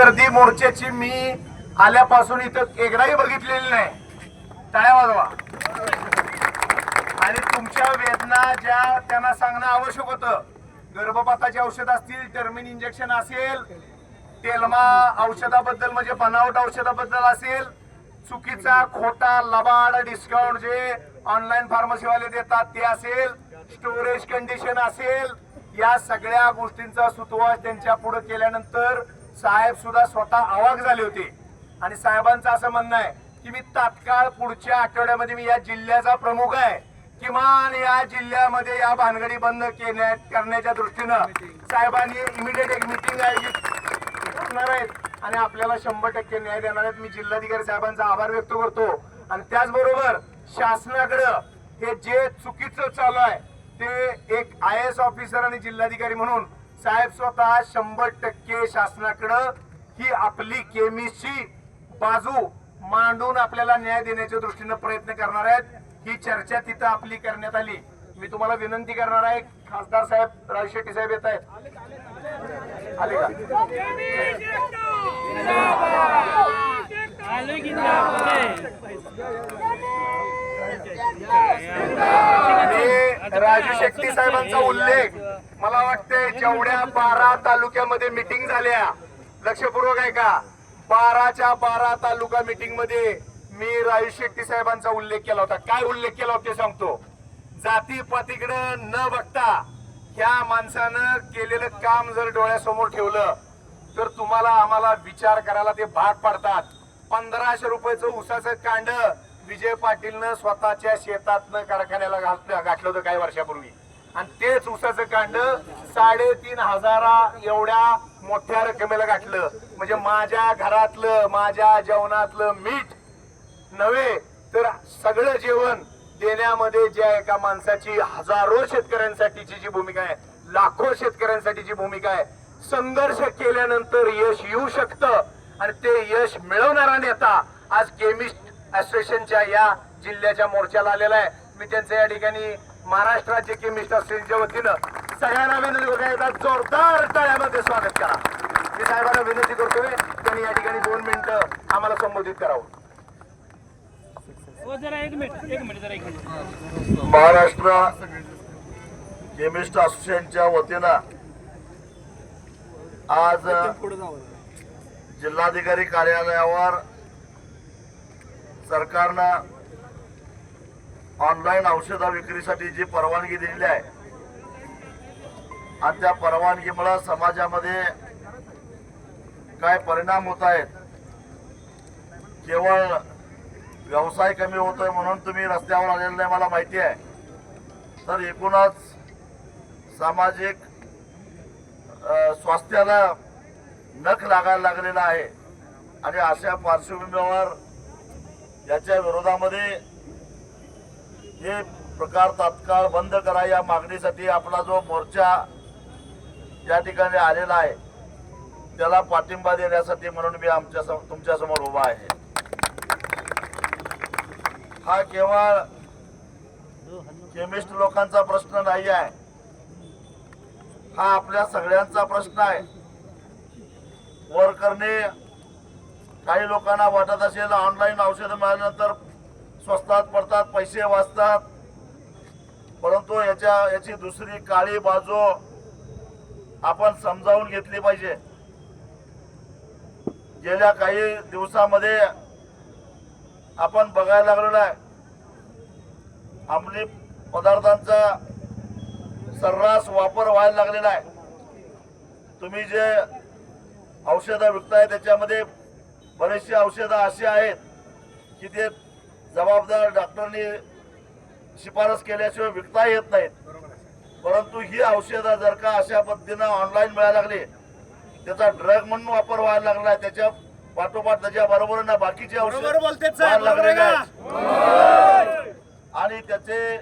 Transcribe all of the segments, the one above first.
गर्दी मोर्चाची मी आल्यापासून इथं एकदाही बघितलेली नाही. टाळ्या वाजवा. आणि तुमच्या वेदना ज्या त्यांना सांगणं आवश्यक होतं, गर्भपाताची औषध असतील, टर्मिन इंजेक्शन असेल, तेलमा औषधाबद्दल म्हणजे बनावट औषधाबद्दल असेल, चुकीचा खोटा लबाड डिस्काउंट जे ऑनलाईन फार्मसीवाले देतात ते असेल, स्टोरेज कंडिशन असेल, या सगळ्या गोष्टींचा सुतोवाच त्यांच्या पुढे केल्यानंतर साहेब सुद्धा स्वतः अवाक झाले होते. आणि साहेबांचं असं म्हणणं आहे की मी तात्काळ पुढच्या आठवड्यामध्ये मी या जिल्ह्याचा प्रमुख आहे, किमान या जिल्ह्यामध्ये या भानगडी बंद करण्याच्या दृष्टीनं साहेबांनी इमिडिएट एक मीटिंग आयोजित करणार आहेत आणि आपल्याला 100% न्याय देणार आहेत. मी जिल्हाधिकारी साहेबांचा आभार व्यक्त करतो. आणि त्याचबरोबर शासनाकडे हे जे चुकीचं चालू आहे ते एक IAS ऑफिसर आणि जिल्हाधिकारी म्हणून साहेब स्वतः 100% शासनाकडे ही आपली केमिस्टची बाजू मांडून आपल्याला न्याय देण्याच्या दृष्टीने प्रयत्न करणार आहेत. ही चर्चा तिथं आपली करण्यात आली. मी तुम्हाला विनंती करणार आहे, खासदार साहेब राज शेट्टी साहेब येत आहेत, आले का? राजू शेट्टी साहेबांचा उल्लेख मला वाटतंय जेवढ्या 12 तालुक्यामध्ये मीटिंग झाल्या, लक्षपूर्वक आहे का, 12च्या 12 तालुका मीटिंग मध्ये मी राजू शेट्टी साहेबांचा उल्लेख केला होता. काय उल्लेख केला होता ते सांगतो. जातीपातीकडे न बघता ह्या माणसानं केलेलं काम जर डोळ्यासमोर ठेवलं तर तुम्हाला आम्हाला विचार करायला ते भाग पडतात. 1500 रुपयाचं उसाचं कांड विजय पाटीलनं स्वतःच्या शेतातनं कारखान्याला घातलं होतं काही वर्षापूर्वी, आणि तेच उसाचं कांड 3500 एवढ्या मोठ्या रकमेला घातलं. म्हणजे माझ्या घरातलं माझ्या जेवणातलं मीठ नव्हे तर सगळं जेवण देण्यामध्ये ज्या एका माणसाची हजारो शेतकऱ्यांसाठीची जी भूमिका आहे, लाखो शेतकऱ्यांसाठीची भूमिका आहे, संघर्ष केल्यानंतर यश येऊ शकतं. आणि ते यश मिळवणारा नेता आज केमिस्ट असोसिएशनच्या या जिल्ह्याच्या मोर्चाला आलेला आहे. मी त्यांचं या ठिकाणी महाराष्ट्राचे केमिस्ट असोसिएशनच्या वतीनं सगळ्यांना विनंती करतो, एकदा जोरदार टाळ्यामध्ये स्वागत करा. मी साहेबांना विनंती करतोय त्यांनी या ठिकाणी 2 मिनिटं आम्हाला संबोधित करावं. महाराष्ट्र केमिस्ट असोसिएशनच्या वतीनं आज जिल्हाधिकारी कार्यालयावर सरकारनं ऑनलाईन औषध विक्रीसाठी जी परवानगी दिलेली आहे आणि त्या परवानगीमुळे समाजामध्ये काय परिणाम होत आहेत, केवळ व्यवसाय कमी होतोय म्हणून तुम्ही रस्त्यावर आलेले नाही मला माहिती आहे, तर एकूणच सामाजिक स्वास्थ्याला नख लागायला लागलेला आहे. आणि अशा पार्श्वभूमीवर याच्या विरोधामध्ये हे प्रकार तात्काळ बंद करा या मागणीसाठी आपला जो मोर्चा या ठिकाणी आलेला आहे त्याला पाठिंबा देण्यासाठी म्हणून मी तुमच्या समोर उभा आहे. हा केवळ केमिस्ट लोकांचा प्रश्न नाही आहे, हा आपल्या सगळ्यांचा प्रश्न आहे. वर करणे काही लोकांना वाटत असेल ऑनलाईन औषध मिळाल्यानंतर स्वस्तात पडतात, पैसे वाचतात, परंतु याची दुसरी काळी बाजू आपण समजावून घेतली पाहिजे. गेल्या काही दिवसामध्ये आपण बघायला लागलेलो आहे अंमली पदार्थांचा सर्रास वापर व्हायला लागलेला आहे. तुम्ही जे औषधं विकताय त्याच्यामध्ये बरेचशी औषधं अशी आहेत की ते जबाबदार डॉक्टरनी शिफारस केल्याशिवाय विकता येत नाहीत. परंतु ही औषधं जर का अशा पद्धतीनं ऑनलाईन मिळायला लागली, त्याचा ड्रग म्हणून वापर व्हायला लागला, त्याच्या पाठोपाठ त्याच्या बरोबर ना बाकीचे औषध व्हायला लागलेले आहेत आणि त्याचे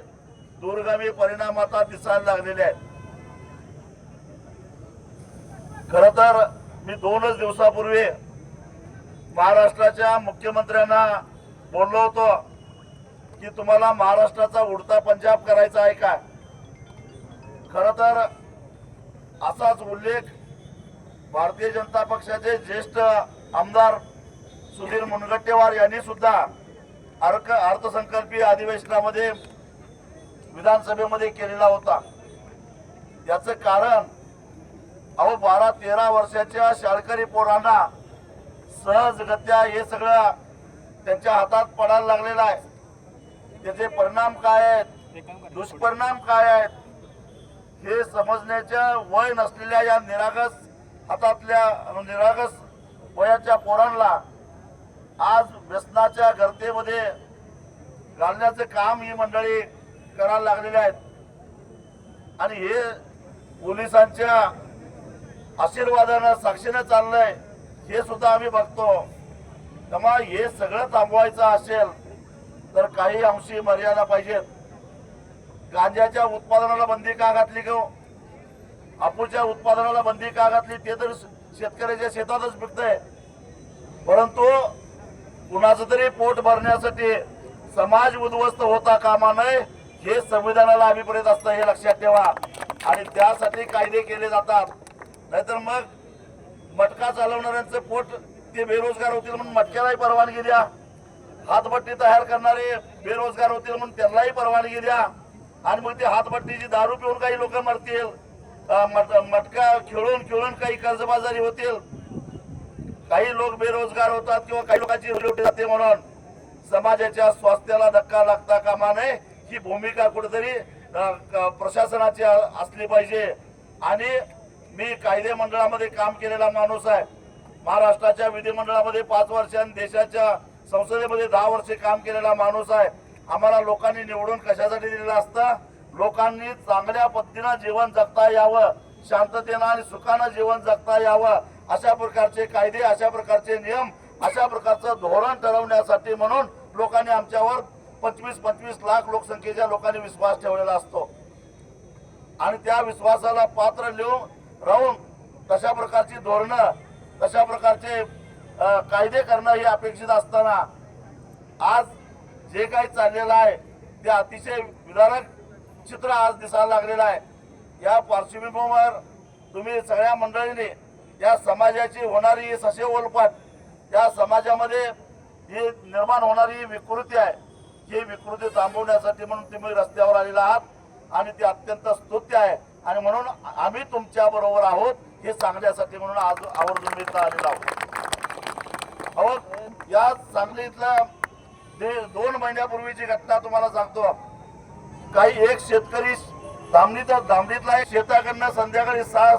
दूरगामी परिणाम आता दिसायला लागलेले आहेत. खर तर मी 2च दिवसापूर्वी महाराष्ट्राच्या मुख्यमंत्र्यांना बोललो होतो की तुम्हाला महाराष्ट्राचा उडता पंजाब करायचा आहे का. खर तर असाच उल्लेख भारतीय जनता पक्षाचे ज्येष्ठ आमदार सुधीर मुनगंटीवार यांनी सुद्धा अर्थसंकल्पीय अधिवेशनामध्ये विधानसभेमध्ये केलेला होता. याचं कारण अहो 12-13 वर्षाच्या शाळकरी पोरांना सहजगत्या हे सगळं त्यांच्या हातात पडायला लागलेलं आहे. त्याचे परिणाम काय आहेत, दुष्परिणाम काय आहेत हे समजण्याच्या वय नसलेल्या या निरागस वयाच्या पोरांना आज व्यसनाच्या गर्तेमध्ये घालण्याचं काम ही मंडळी करायला लागलेली आहेत. आणि हे पोलिसांच्या आशीर्वादानं साक्षीनं चाललंय हे सुद्धा आम्ही बघतो. तेव्हा हे सगळं थांबवायचं असेल तर काही अंशी मर्यादा पाहिजेत. गांजाच्या उत्पादनाला बंदी का घातली गो, अफूच्या उत्पादनाला बंदी का घातली ते तर शेतकऱ्याच्या शेतातच पिकतंय. परंतु कुणाचं तरी पोट भरण्यासाठी समाज उद्ध्वस्त होता कामा नये हे संविधानाला अभिप्रेत असतं हे लक्षात ठेवा. आणि त्यासाठी कायदे केले जातात. नाहीतर मग मटका चालवणाऱ्यांचं पोट ते बेरोजगार होतील म्हणून मटक्यालाही परवानगी द्या, हातभट्टी तयार करणारे बेरोजगार होतील म्हणून त्यांनाही परवानगी द्या. आणि मग ते हातभट्टीची दारू पिऊन काही लोक मरतील, मटका खेळून काही कर्जबाजारी होतील, काही लोक बेरोजगार होतात किंवा काही लोकांची उलटी जाते. म्हणून समाजाच्या स्वास्थ्याला धक्का लागता कामा नये ही भूमिका कुठेतरी प्रशासनाची असली पाहिजे. आणि मी कायदे मंडळामध्ये काम केलेला माणूस आहे. महाराष्ट्राच्या विधिमंडळामध्ये 5 वर्ष आणि देशाच्या संसदेमध्ये 10 वर्षे काम केलेला माणूस आहे. आम्हाला लोकांनी निवडून कशासाठी दिलेलं असतं, लोकांनी चांगल्या पद्धतीनं जीवन जगता यावं, शांततेनं आणि सुखानं जीवन जगता यावं अशा प्रकारचे कायदे, अशा प्रकारचे नियम, अशा प्रकारचं धोरण ठरवण्यासाठी म्हणून लोकांनी आमच्यावर 25-25 लाख लोकसंख्येच्या लोकांनी विश्वास ठेवलेला असतो. आणि त्या विश्वासाला पात्र राहून तशा प्रकारची धोरणं, तशा प्रकारचे कायदे करणं हे अपेक्षित असताना आज जे काही चाललेलं आहे ते अतिशय विदारक चित्र आज दिसायला लागलेलं आहे. या पार्श्वभूमीवर तुम्ही सगळ्या मंडळींनी या समाजाची होणारी ससे ओलपाट, या समाजामध्ये ही निर्माण होणारी विकृती आहे, ही विकृती थांबवण्यासाठी म्हणून तुम्ही रस्त्यावर आलेला आहात. आणि ते अत्यंत स्तुत्य आहे. आणि म्हणून आम्ही तुमच्या बरोबर आहोत हे सांगण्यासाठी म्हणून आज आवर्जून मी इथं आलेलो आहोत. अहो या सांगलीतल्या 2 महिन्यापूर्वीची घटना तुम्हाला सांगतो. काही एक शेतकरी धामणीतला एक शेताकडनं संध्याकाळी 6